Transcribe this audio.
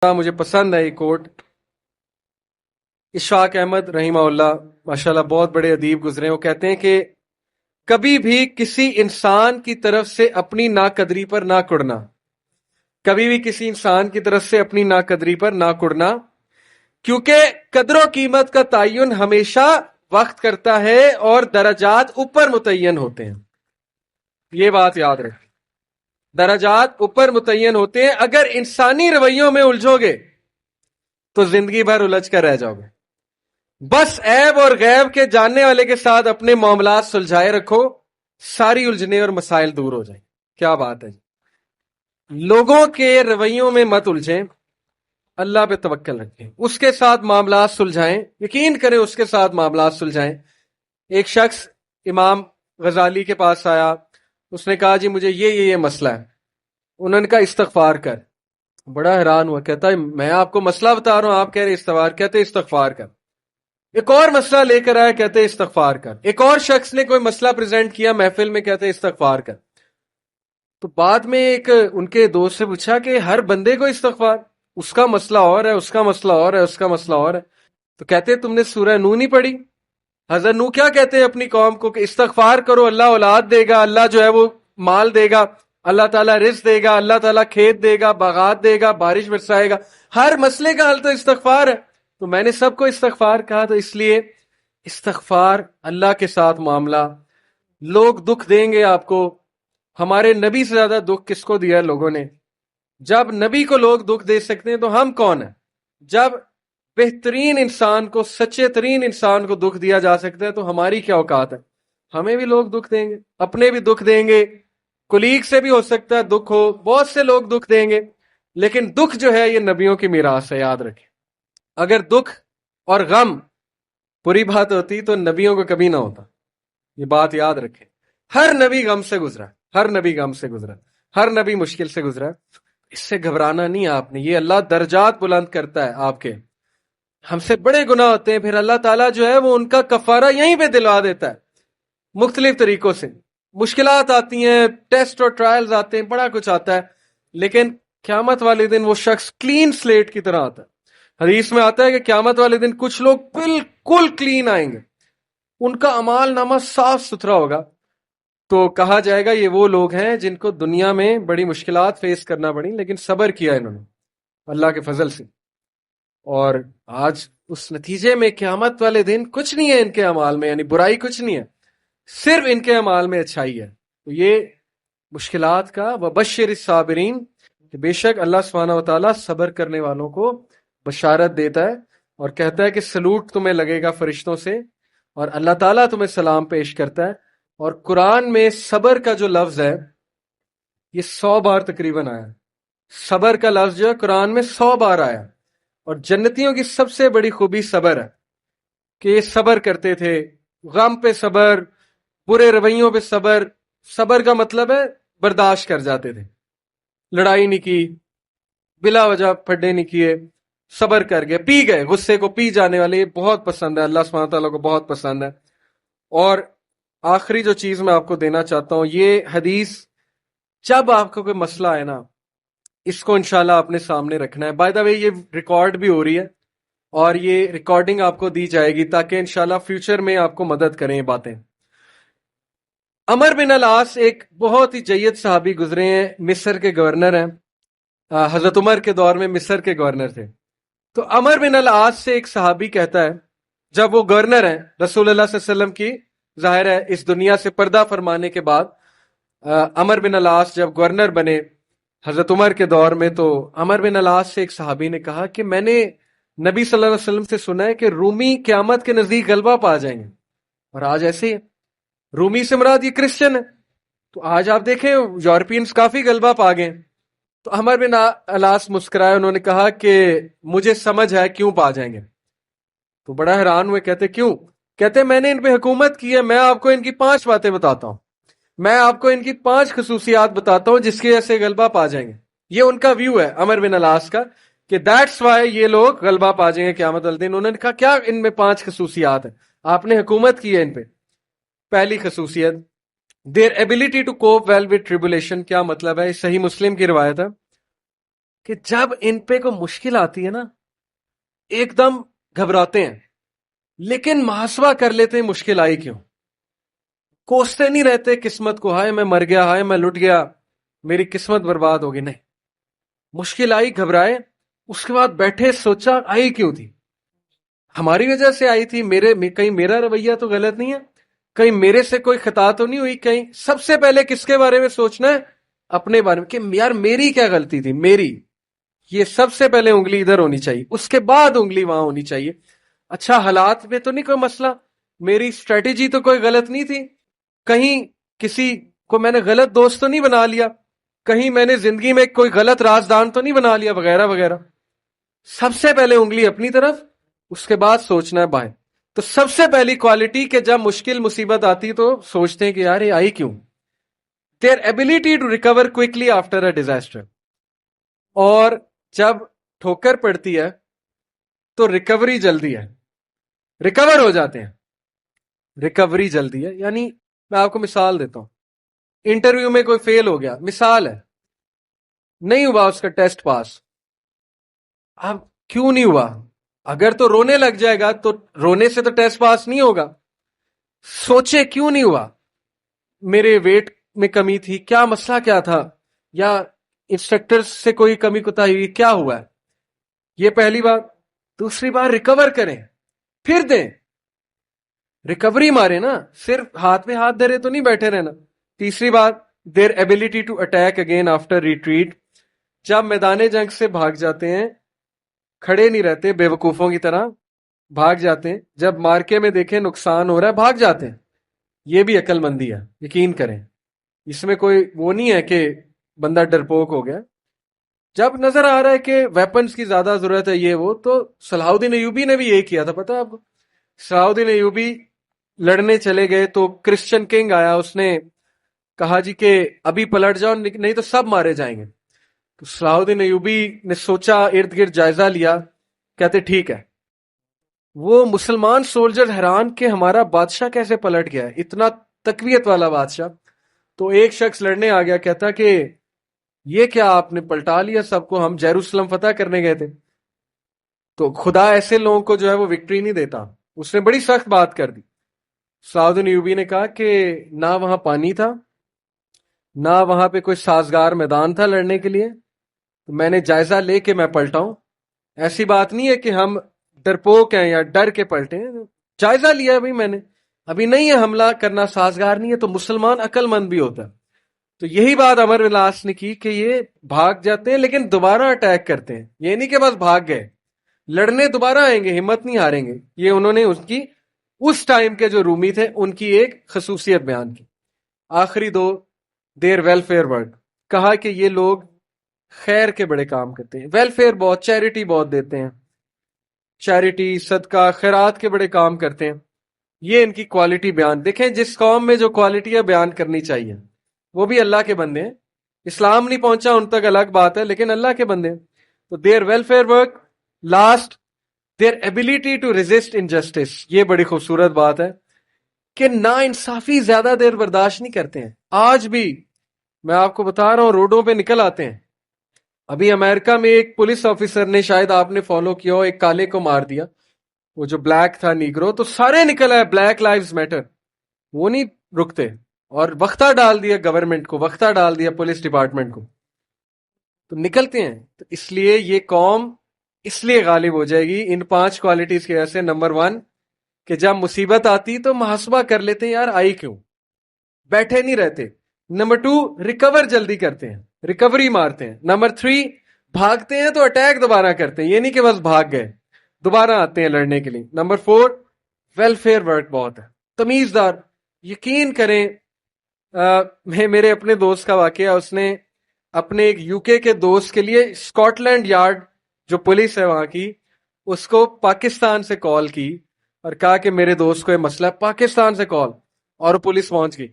مجھے پسند ہے یہ کوٹ. اشفاق احمد رحمہ اللہ ماشاءاللہ بہت بڑے ادیب گزرے ہیں. وہ کہتے ہیں کہ کبھی بھی کسی انسان کی طرف سے اپنی ناقدری پر نہ کڑنا. کبھی بھی کسی انسان کی طرف سے اپنی ناقدری پر نہ کڑنا، کیونکہ قدر و قیمت کا تعین ہمیشہ وقت کرتا ہے اور درجات اوپر متعین ہوتے ہیں. یہ بات یاد رکھیں، درجات اوپر متعین ہوتے ہیں. اگر انسانی رویوں میں الجھو گے تو زندگی بھر الجھ کر رہ جاؤ گے. بس عیب اور غیب کے جاننے والے کے ساتھ اپنے معاملات سلجھائے رکھو، ساری الجھنے اور مسائل دور ہو جائیں. کیا بات ہے جی. لوگوں کے رویوں میں مت الجھیں، اللہ پہ توکل رکھیں، اس کے ساتھ معاملات سلجھائیں، یقین کریں اس کے ساتھ معاملات سلجھائیں. ایک شخص امام غزالی کے پاس آیا، اس نے کہا جی مجھے یہ مسئلہ ہے. انہوں نے کہا استغفار کر. بڑا حیران ہوا، کہتا ہے میں آپ کو مسئلہ بتا رہا ہوں، آپ کہہ رہے استغفار. کہتے استغفار کر. ایک اور مسئلہ لے کر آیا، کہتے استغفار کر. ایک اور شخص نے کوئی مسئلہ پریزنٹ کیا محفل میں، کہتے استغفار کر. تو بعد میں ایک ان کے دوست سے پوچھا کہ ہر بندے کو استغفار، اس کا مسئلہ اور ہے، اس کا مسئلہ اور ہے، اس کا مسئلہ اور ہے. تو کہتے تم نے سورہ نو نہیں پڑھی؟ حضرت نو کیا کہتے ہیں اپنی قوم کو کہ استغفار کرو، اللہ اولاد دے گا، اللہ جو ہے وہ مال دے گا، اللہ تعالیٰ رزق دے گا، اللہ تعالیٰ کھیت دے گا، باغات دے گا، بارش برسائے گا. ہر مسئلے کا حل تو استغفار ہے. تو میں نے سب کو استغفار کہا، تو اس لیے استغفار اللہ کے ساتھ معاملہ. لوگ دکھ دیں گے آپ کو. ہمارے نبی سے زیادہ دکھ کس کو دیا ہے لوگوں نے؟ جب نبی کو لوگ دکھ دے سکتے ہیں تو ہم کون ہیں؟ جب بہترین انسان کو، سچے ترین انسان کو دکھ دیا جا سکتا ہے تو ہماری کیا اوقات ہے؟ ہمیں بھی لوگ دکھ دیں گے، اپنے بھی دکھ دیں گے، کولیگ سے بھی ہو سکتا ہے دکھ ہو، بہت سے لوگ دکھ دیں گے. لیکن دکھ جو ہے یہ نبیوں کی میراث ہے، یاد رکھیں. اگر دکھ اور غم بری بات ہوتی تو نبیوں کو کبھی نہ ہوتا. یہ بات یاد رکھیں. ہر نبی غم سے گزرا، ہر نبی غم سے گزرا، ہر نبی مشکل سے گزرا. اس سے گھبرانا نہیں آپ نے. یہ اللہ درجات بلند کرتا ہے آپ کے. ہم سے بڑے گناہ ہوتے ہیں، پھر اللہ تعالیٰ جو ہے وہ ان کا کفارہ یہیں پہ دلوا دیتا ہے مختلف طریقوں سے. مشکلات آتی ہیں، ٹیسٹ اور ٹرائلز آتے ہیں، بڑا کچھ آتا ہے، لیکن قیامت والے دن وہ شخص کلین سلیٹ کی طرح آتا ہے. حدیث میں آتا ہے کہ قیامت والے دن کچھ لوگ بالکل کلین آئیں گے، ان کا اعمال نامہ صاف ستھرا ہوگا. تو کہا جائے گا یہ وہ لوگ ہیں جن کو دنیا میں بڑی مشکلات فیس کرنا پڑی لیکن صبر کیا انہوں نے اللہ کے فضل سے. اور آج اس نتیجے میں قیامت والے دن کچھ نہیں ہے ان کے اعمال میں، یعنی برائی کچھ نہیں ہے، صرف ان کے اعمال میں اچھائی ہے. تو یہ مشکلات کا وبشر الصابرین، کہ بے شک اللہ سبحانہ و تعالیٰ صبر کرنے والوں کو بشارت دیتا ہے اور کہتا ہے کہ سلوٹ تمہیں لگے گا فرشتوں سے، اور اللہ تعالیٰ تمہیں سلام پیش کرتا ہے. اور قرآن میں صبر کا جو لفظ ہے یہ 100 بار تقریباً آیا. صبر کا لفظ جو ہے قرآن میں 100 بار آیا. اور جنتیوں کی سب سے بڑی خوبی صبر ہے کہ یہ صبر کرتے تھے. غم پہ صبر، برے رویوں پہ صبر. صبر کا مطلب ہے برداشت کر جاتے تھے، لڑائی نہیں کی، بلا وجہ پھڈے نہیں کیے، صبر کر گئے، پی گئے، غصے کو پی جانے والے. یہ بہت پسند ہے اللہ سبحانہ تعالیٰ کو، بہت پسند ہے. اور آخری جو چیز میں آپ کو دینا چاہتا ہوں، یہ حدیث جب آپ کو کوئی مسئلہ آئے نا، اس کو انشاءاللہ اپنے سامنے رکھنا ہے. بائی دا وے یہ ریکارڈ بھی ہو رہی ہے اور یہ ریکارڈنگ آپ کو دی جائے گی تاکہ انشاءاللہ فیوچر میں آپ کو مدد کریں یہ باتیں. عمر بن العاص ایک بہت ہی جید صحابی گزرے ہیں، مصر کے گورنر ہیں. حضرت عمر کے دور میں مصر کے گورنر تھے. تو عمر بن العاص سے ایک صحابی کہتا ہے، جب وہ گورنر ہیں رسول اللہ صلی اللہ علیہ وسلم کی، ظاہر ہے اس دنیا سے پردہ فرمانے کے بعد عمر بن العاص جب گورنر بنے حضرت عمر کے دور میں، تو عمر بن العاص سے ایک صحابی نے کہا کہ میں نے نبی صلی اللہ علیہ وسلم سے سنا ہے کہ رومی قیامت کے نزدیک غلبہ پا جائیں گے، اور آج ایسے ہی ہے. رومی سے مراد یہ کرسچن ہے، تو آج آپ دیکھیں یورپینز کافی غلبہ پا گئے. تو عمر بن العاص مسکرائے، انہوں نے کہا کہ مجھے سمجھ ہے کیوں پا جائیں گے. تو بڑا حیران ہوئے، کہتے کیوں؟ کہتے میں نے ان پہ حکومت کی ہے، میں آپ کو ان کی 5 باتیں بتاتا ہوں، میں آپ کو ان کی 5 خصوصیات بتاتا ہوں جس کی وجہ سے غلبہ پا جائیں گے. یہ ان کا ویو ہے عمر بن العاص کا کہ دیٹس وائی یہ لوگ غلبہ پا جائیں گے قیامت والے دن. انہوں نے کہا کیا ان میں 5 خصوصیات ہیں؟ آپ نے حکومت کی ہے ان پہ. پہلی خصوصیت their ability to cope well with tribulation. کیا مطلب ہے؟ صحیح مسلم کی روایت ہے. کہ جب ان پہ کوئی مشکل آتی ہے نا ایک دم گھبراتے ہیں، لیکن محاسبہ کر لیتے ہیں مشکل آئی کیوں، کوستے نہیں رہتے قسمت کو، ہائے میں مر گیا، ہائے میں لٹ گیا، میری قسمت برباد ہوگی، نہیں، مشکل آئی گھبرائے، اس کے بعد بیٹھے سوچا آئی کیوں تھی، ہماری وجہ سے آئی تھی، کہیں میرا رویہ تو غلط نہیں ہے، کہیں میرے سے کوئی خطا تو نہیں ہوئی، کہیں سب سے پہلے کس کے بارے میں سوچنا ہے، اپنے بارے میں، کہ یار میری کیا غلطی تھی، میری، یہ سب سے پہلے انگلی ادھر ہونی چاہیے، اس کے بعد انگلی وہاں ہونی چاہیے، اچھا حالات میں تو نہیں کوئی مسئلہ، میری اسٹریٹجی تو کوئی غلط نہیں تھی، کہیں کسی کو میں نے غلط دوست تو نہیں بنا لیا، کہیں میں نے زندگی میں کوئی غلط رازدان تو نہیں بنا لیا، وغیرہ وغیرہ، سب سے پہلے انگلی اپنی طرف، اس کے بعد سوچنا ہے بائیں۔ تو سب سے پہلی کوالٹی کہ جب مشکل مصیبت آتی تو سوچتے ہیں کہ یار یہ آئی کیوں، their ability to recover quickly after a disaster، اور جب ٹھوکر پڑتی ہے تو ریکوری جلدی ہے، ریکور ہو جاتے ہیں، ریکوری جلدی ہے، یعنی میں آپ کو مثال دیتا ہوں، انٹرویو میں کوئی فیل ہو گیا، مثال ہے، نہیں ہوا اس کا ٹیسٹ پاس، اب کیوں نہیں ہوا، اگر تو رونے لگ جائے گا تو رونے سے تو ٹیسٹ پاس نہیں ہوگا، سوچے کیوں نہیں ہوا، میرے ویٹ میں کمی تھی، کیا مسئلہ کیا تھا، یا انسٹرکٹر سے کوئی کمی کوتاہی ہوئی، کیا ہوا ہے، یہ پہلی بات۔ دوسری بات ریکور کریں، پھر دیں، ریکوری مارے نا، صرف ہاتھ میں ہاتھ دھرے تو نہیں بیٹھے رہنا۔ تیسری بات their ability to attack again after retreat, جب میدان جنگ سے بھاگ جاتے ہیں کھڑے نہیں رہتے بے وقوفوں کی طرح، بھاگ جاتے ہیں، جب مارکے میں دیکھیں نقصان ہو رہا ہے بھاگ جاتے ہیں، یہ بھی عقل مندی ہے، یقین کریں، اس میں کوئی وہ نہیں ہے کہ بندہ ڈرپوک ہو گیا، جب نظر آ رہا ہے کہ ویپنز کی زیادہ ضرورت ہے یہ وہ، تو صلاح الدین ایوبی نے بھی یہی کیا تھا، پتہ ہے آپ کو، صلاح الدین ایوبی لڑنے چلے گئے تو کرسچن کنگ آیا، اس نے کہا جی کہ ابھی پلٹ جاؤ نہیں تو سب مارے جائیں گے، تو صلاح الدین ایوبی نے سوچا، ارد گرد جائزہ لیا، کہتے ٹھیک ہے، وہ مسلمان سولجر حیران کہ ہمارا بادشاہ کیسے پلٹ گیا ہے، اتنا تقویت والا بادشاہ، تو ایک شخص لڑنے آ گیا، کہتا کہ یہ کیا آپ نے پلٹا لیا سب کو، ہم یروشلم فتح کرنے گئے تھے، تو خدا ایسے لوگوں کو جو ہے وہ وکٹری نہیں دیتا، اس نے بڑی سخت بات کر دی۔ صلاح الدین ایوبی نے کہا کہ نہ وہاں پانی تھا، نہ وہاں پہ کوئی سازگار میدان تھا لڑنے کے لیے، میں نے جائزہ لے کے میں پلٹاؤں، ایسی بات نہیں ہے کہ ہم ڈرپوک ہیں یا ڈر کے پلٹے ہیں، جائزہ لیا ابھی میں نے، ابھی نہیں ہے حملہ کرنا سازگار نہیں ہے، تو مسلمان عقل مند بھی ہوتا ہے۔ تو یہی بات عمر بن العاص نے کی کہ یہ بھاگ جاتے ہیں لیکن دوبارہ اٹیک کرتے ہیں، یہ نہیں کہ بس بھاگ گئے، لڑنے دوبارہ آئیں گے، ہمت نہیں ہاریں گے، یہ انہوں نے اس ٹائم کے جو رومی تھے ان کی ایک خصوصیت بیان کی۔ آخری دو، دیر ویلفیئر ورک، کہا کہ یہ لوگ خیر کے بڑے کام کرتے ہیں، ویلفیئر بہت، چیریٹی بہت دیتے ہیں، چیریٹی صدقہ خیرات کے بڑے کام کرتے ہیں، یہ ان کی کوالٹی بیان۔ دیکھیں جس قوم میں جو کوالٹیاں بیان کرنی چاہیے، وہ بھی اللہ کے بندے ہیں، اسلام نہیں پہنچا ان تک الگ بات ہے، لیکن اللہ کے بندے ہیں، تو their welfare work. Last their ability to resist injustice, یہ بڑی خوبصورت بات ہے کہ نا انصافی زیادہ دیر برداشت نہیں کرتے ہیں، آج بھی میں آپ کو بتا رہا ہوں روڈوں پہ نکل آتے ہیں، ابھی امریکہ میں ایک پولیس آفیسر نے، شاید آپ نے فالو کیا ہو، ایک کالے کو مار دیا، وہ جو بلیک تھا نیگرو، تو سارے نکل آئے بلیک لائیوز میٹر، وہ نہیں رکتے، اور وقتہ ڈال دیا گورنمنٹ کو، وقتہ ڈال دیا پولیس ڈپارٹمنٹ کو، تو نکلتے ہیں۔ تو اس لیے یہ قوم اس لیے غالب ہو جائے گی ان 5 کوالٹیز کی وجہ سے۔ نمبر 1 کہ جب مصیبت آتی تو محاسبہ کر لیتے ہیں، یار آئی کیوں، بیٹھے نہیں رہتے۔ نمبر 2 ریکور جلدی کرتے ہیں، ریکوری مارتے ہیں۔ نمبر 3 بھاگتے ہیں تو اٹیک دوبارہ کرتے ہیں، یہ نہیں کہ بس بھاگ گئے، دوبارہ آتے ہیں لڑنے کے لیے۔ نمبر 4 ویلفیئر ورک بہت ہے، تمیزدار، یقین کریں، میرے اپنے دوست کا واقعہ، اس نے اپنے ایک یو کے دوست کے لیے اسکاٹ لینڈ یارڈ جو پولیس ہے وہاں کی، اس کو پاکستان سے کال کی اور کہا کہ میرے دوست کو یہ مسئلہ ہے، پاکستان سے کال، اور پولیس پہنچ گئی،